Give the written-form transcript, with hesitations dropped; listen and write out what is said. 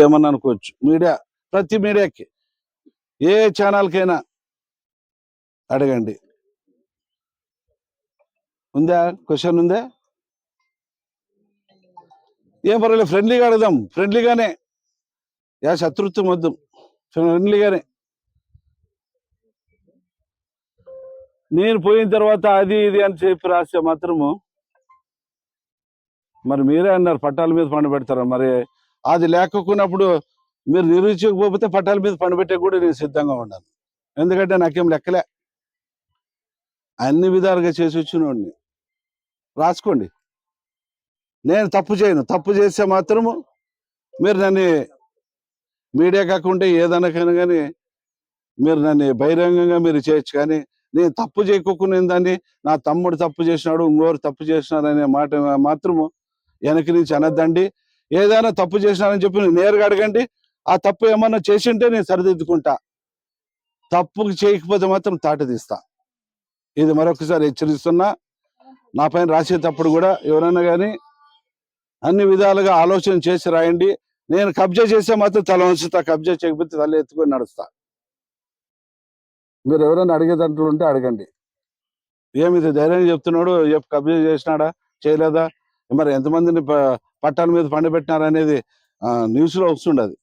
ఏమన్నా అనుకోవచ్చు. మీడియా ప్రతి మీడియాకి ఏ ఛానల్కైనా అడగండి. ఉందా? క్వశ్చన్ ఉందా? ఏం పర్వాలేదు, ఫ్రెండ్లీగా అడదాం. ఫ్రెండ్లీగానే, శత్రుత్వం వద్దు, ఫ్రెండ్లీగానే. నేను పోయిన తర్వాత అది ఇది అని చెప్పి రాస్తే మాత్రము మరి మీరే అన్నారు పట్టాల మీద పండబెడతారు. మరి అది లేకపోయినప్పుడు మీరు నిరూపించకపోతే పట్టాల మీద పండబెట్టే కూడా నేను సిద్ధంగా ఉన్నాను. ఎందుకంటే నాకేం లెక్కలే, అన్ని విధాలుగా చేసి వచ్చినోడిని. రాసుకోండి. నేను తప్పు చేయను. తప్పు చేస్తే మాత్రము మీరు నన్ను మీడియా కాకుండా ఏదైనా కానీ మీరు నన్ను బహిరంగంగా మీరు చేయొచ్చు. కానీ నేను తప్పు చేయకోకుండా దాన్ని నా తమ్ముడు తప్పు చేసినాడు, ఇంకోరు తప్పు చేసినాడు అనే మాట మాత్రము వెనక నుంచి అనద్దండి. ఏదైనా తప్పు చేసినానని చెప్పి నేరుగా అడగండి. ఆ తప్పు ఏమన్నా చేసింటే నేను సరిదిద్దుకుంటా. తప్పు చేయకపోతే మాత్రం తాట తీస్తా. ఇది మరొకసారి హెచ్చరిస్తున్నా. నా పైన రాసేటప్పుడు కూడా ఎవరైనా కానీ అన్ని విధాలుగా ఆలోచన చేసి రాయండి. నేను కబ్జా చేస్తే మాత్రం తల వంచుతా, కబ్జా చేయకపోతే తల ఎత్తుకొని నడుస్తా. మీరు ఎవరైనా అడిగేటట్లు ఉంటే అడగండి. ఏమిది ధైర్యం చెప్తున్నాడు, కబ్జా చేసినాడా చేయలేదా, మరి ఎంతమందిని పట్టాల మీద పండబెట్టినారనేది న్యూస్లో వస్తుండదు.